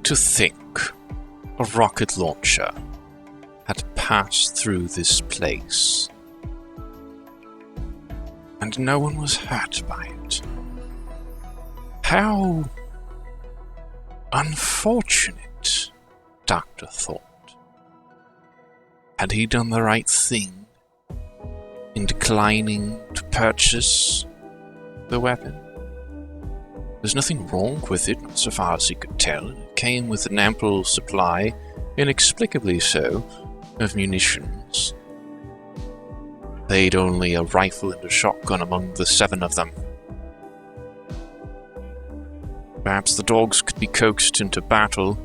To think a rocket launcher had passed through this place, and no one was hurt by it. How unfortunate, Doctor thought. Had he done the right thing in declining to purchase the weapon? There's nothing wrong with it, so far as he could tell. It came with an ample supply, inexplicably so, of munitions. They'd only a rifle and a shotgun among the 7 of them. Perhaps the dogs could be coaxed into battle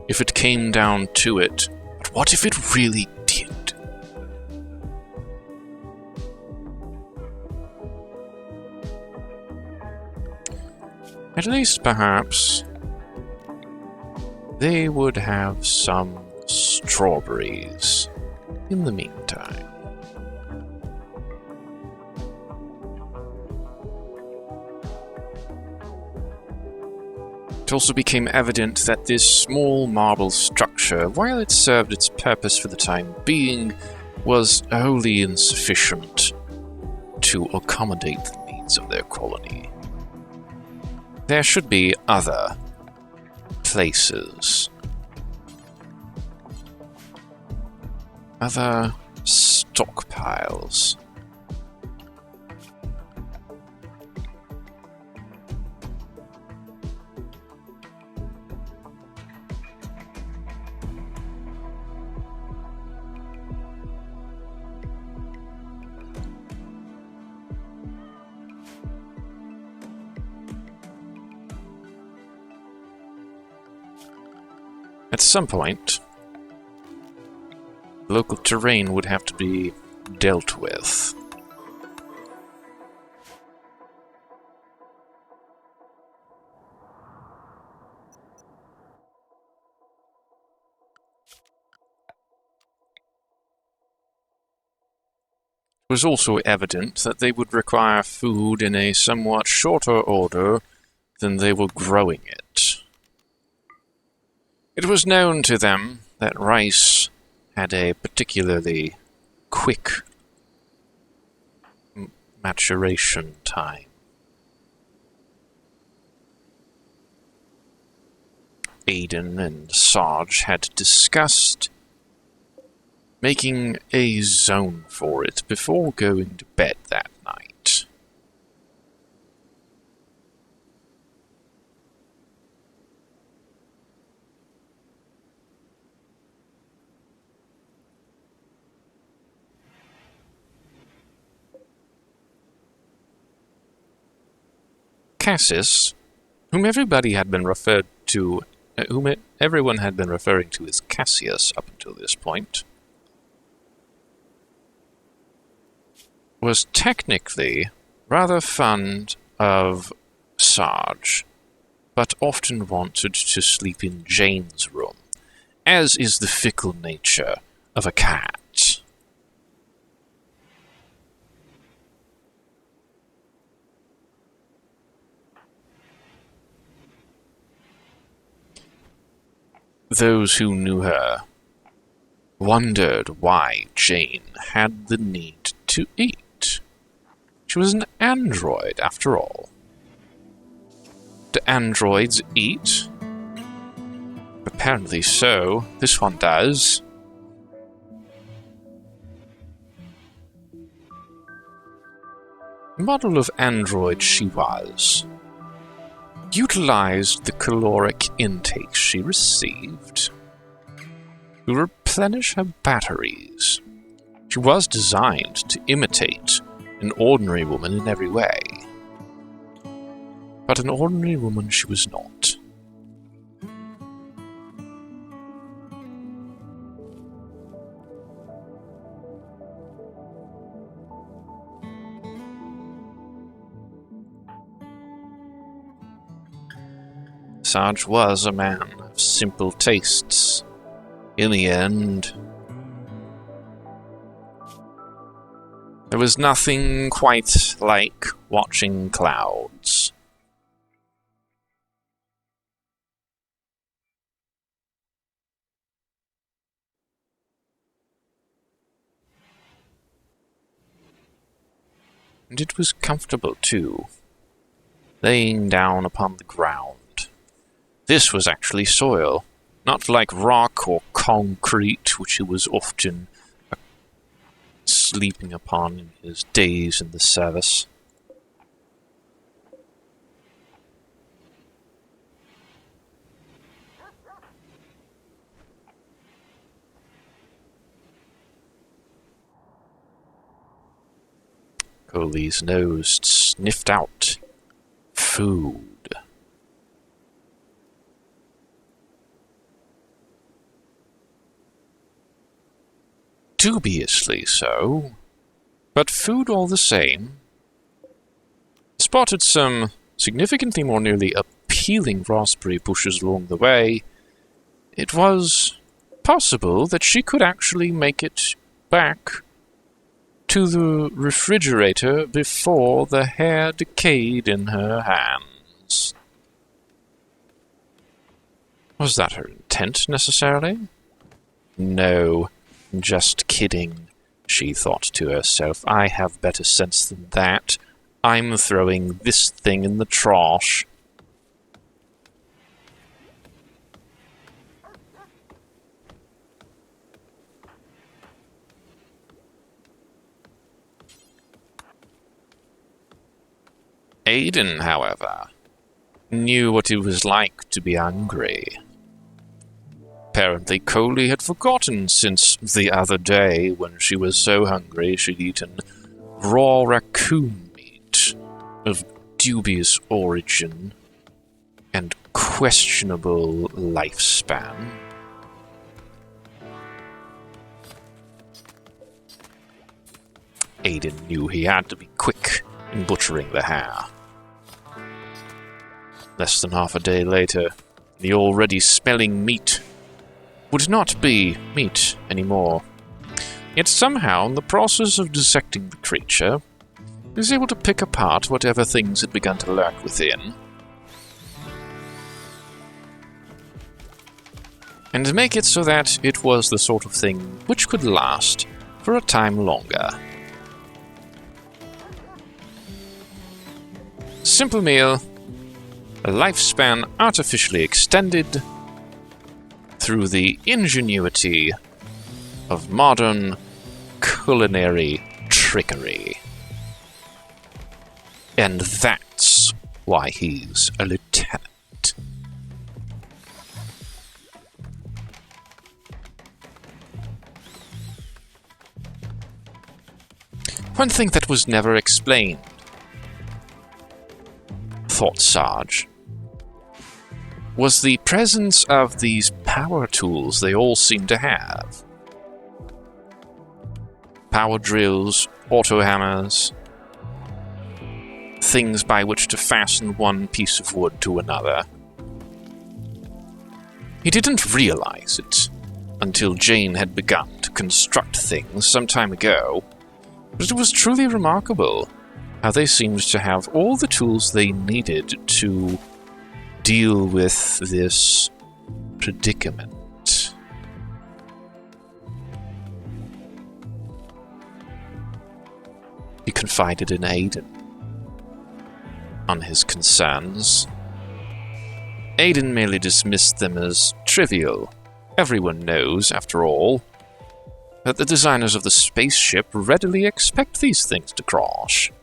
if it came down to it. But what if it really did? At least, perhaps, they would have some strawberries in the meantime. It also became evident that this small marble structure, while it served its purpose for the time being, was wholly insufficient to accommodate the needs of their colony. There should be other places, other stockpiles. At some point, local terrain would have to be dealt with. It was also evident that they would require food in a somewhat shorter order than they were growing it. It was known to them that rice had a particularly quick maturation time. Aiden and Sarge had discussed making a zone for it before going to bed that night. Cassis, whom everyone had been referring to as Cassius up until this point, was technically rather fond of Sarge, but often wanted to sleep in Jane's room, as is the fickle nature of a cat. Those who knew her wondered why Jane had the need to eat. She was an android, after all. Do androids eat? Apparently so. This one does. The model of android she was utilized the caloric intake she received to replenish her batteries. She was designed to imitate an ordinary woman in every way. But an ordinary woman she was not. Sarge was a man of simple tastes. In the end, there was nothing quite like watching clouds. and it was comfortable too, laying down upon the ground. This was actually soil, not like rock or concrete, which he was often sleeping upon in his days in the service. Coley's nose sniffed out food. Dubiously so, but food all the same. Spotted some significantly more nearly appealing raspberry bushes along the way. It was possible that she could actually make it back to the refrigerator before the hair decayed in her hands. Was that her intent, necessarily? No, just kidding, she thought to herself. I have better sense than that. I'm throwing this thing in the trash. Aiden, however, knew what it was like to be hungry. Apparently Coley had forgotten since the other day when she was so hungry she'd eaten raw raccoon meat of dubious origin and questionable lifespan. Aiden knew he had to be quick in butchering the hare. Less than half a day later, the already smelling meat would not be meat anymore. Yet somehow, in the process of dissecting the creature, he was able to pick apart whatever things had begun to lurk within, and make it so that it was the sort of thing which could last for a time longer. Simple meal, a lifespan artificially extended through the ingenuity of modern culinary trickery. And that's why he's a lieutenant. One thing that was never explained, thought Sarge, was the presence of these power tools they all seem to have. Power drills, auto hammers, things by which to fasten one piece of wood to another. He didn't realize it until Jane had begun to construct things some time ago, but it was truly remarkable how they seemed to have all the tools they needed to deal with this predicament. He confided in Aiden on his concerns. Aiden merely dismissed them as trivial. Everyone knows, after all, that the designers of the spaceship readily expect these things to crash.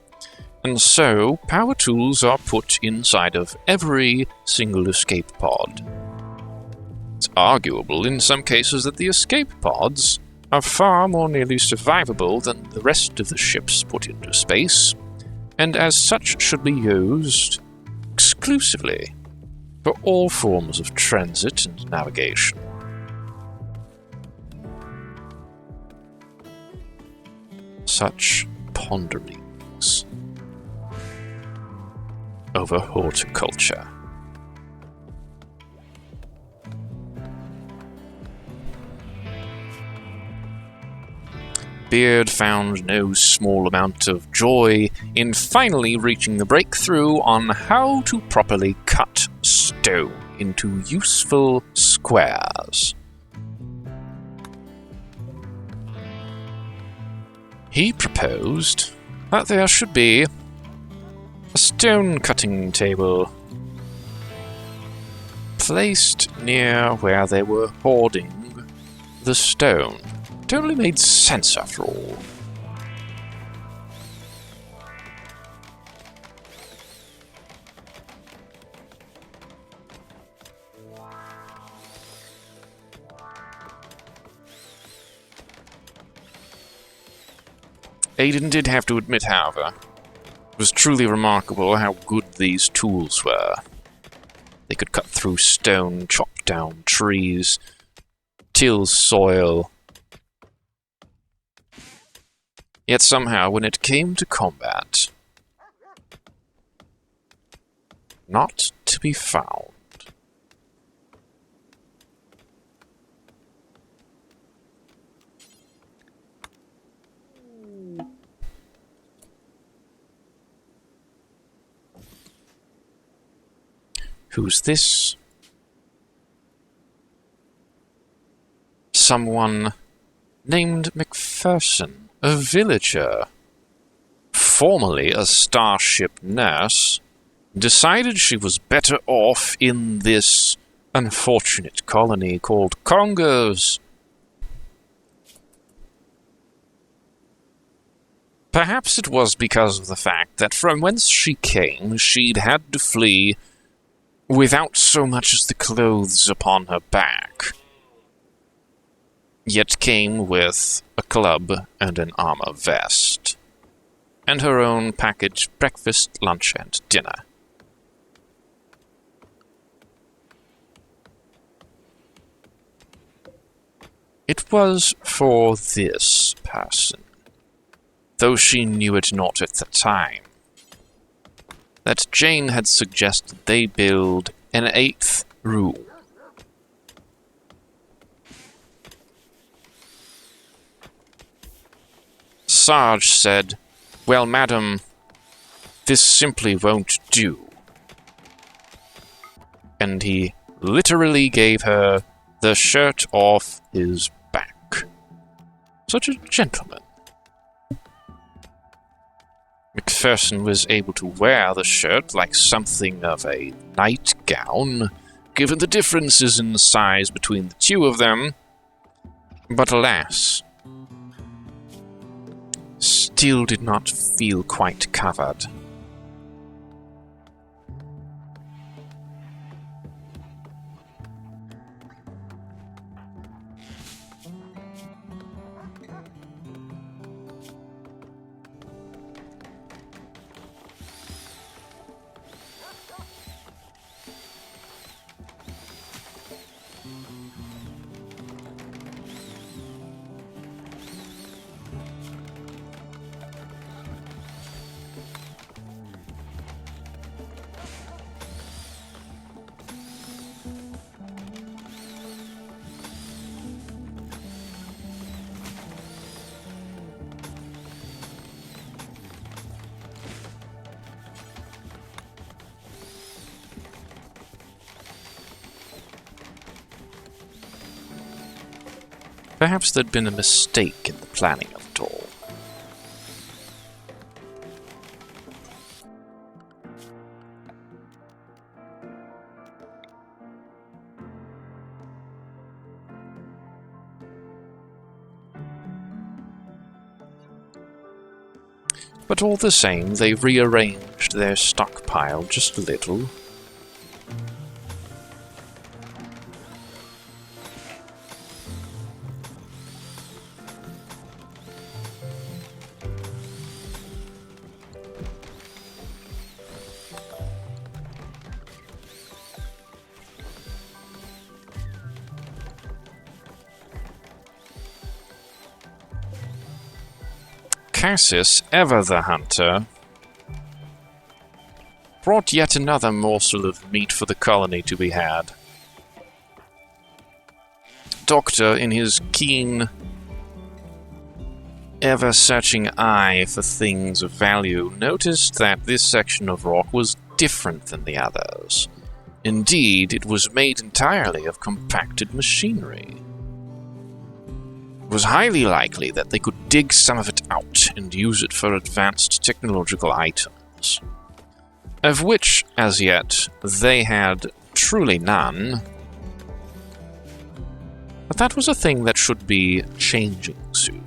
And so, power tools are put inside of every single escape pod. It's arguable in some cases that the escape pods are far more nearly survivable than the rest of the ships put into space, and as such should be used exclusively for all forms of transit and navigation. Such ponderings over horticulture. Beard found no small amount of joy in finally reaching the breakthrough on how to properly cut stone into useful squares. He proposed But there should be a stone cutting table placed near where they were hoarding the stone. It only made sense after all. Aiden did have to admit, however, it was truly remarkable how good these tools were. They could cut through stone, chop down trees, till soil. Yet somehow, when it came to combat, not to be found. Who's this? Someone named McPherson, a villager, formerly a starship nurse, decided she was better off in this unfortunate colony called Congos. Perhaps it was because of the fact that from whence she came, she'd had to flee without so much as the clothes upon her back, yet came with a club and an armor vest, and her own packaged breakfast, lunch, and dinner. It was for this person, though she knew it not at the time, that Jane had suggested they build an 8th room. Sarge said, "Well, madam, this simply won't do." And he literally gave her the shirt off his back. Such a gentleman. McPherson was able to wear the shirt like something of a nightgown, given the differences in the size between the two of them, but alas, still did not feel quite covered. Perhaps there'd been a mistake in the planning of it all. But all the same, they rearranged their stockpile just a little. Cassis, ever the hunter, brought yet another morsel of meat for the colony to be had. Doctor, in his keen, ever-searching eye for things of value, noticed that this section of rock was different than the others. Indeed, it was made entirely of compacted machinery. was highly likely that they could dig some of it out and use it for advanced technological items, of which, as yet, they had truly none. But that was a thing that should be changing soon.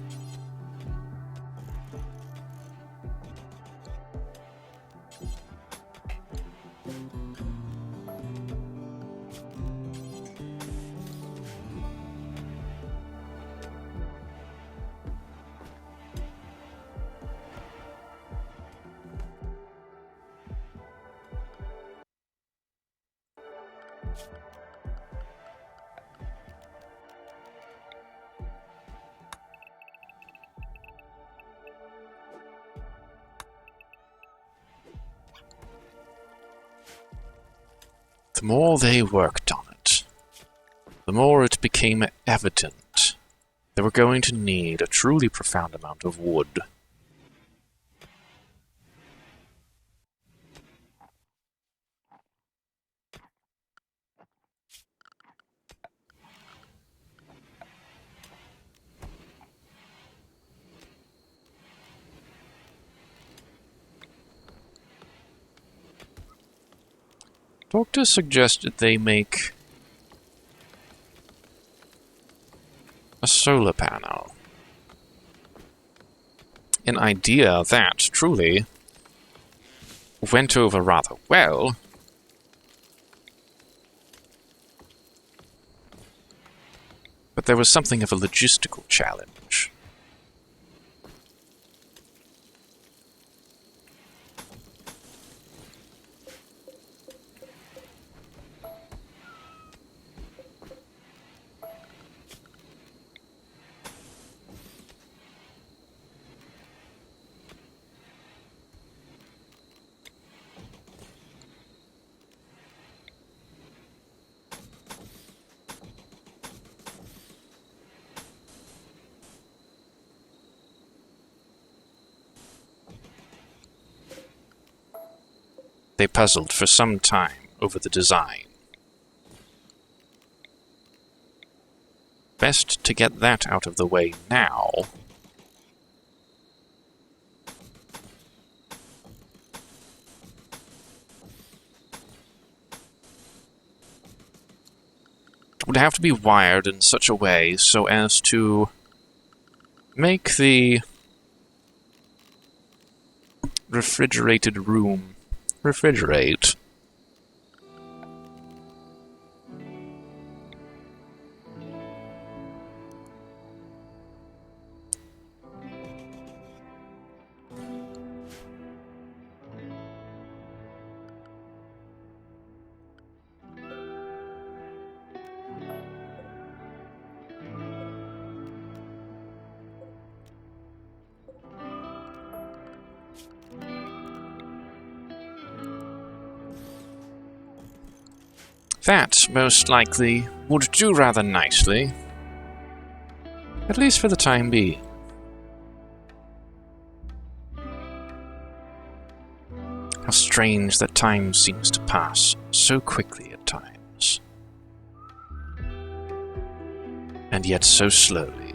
The more they worked on it, the more it became evident they were going to need a truly profound amount of wood. Doctor suggested they make a solar panel. An idea that, truly, went over rather well. But there was something of a logistical challenge. They puzzled for some time over the design. Best to get that out of the way now. It would have to be wired in such a way so as to make the refrigerated room refrigerate. That, most likely, would do rather nicely. At least for the time being. How strange that time seems to pass so quickly at times. And yet so slowly.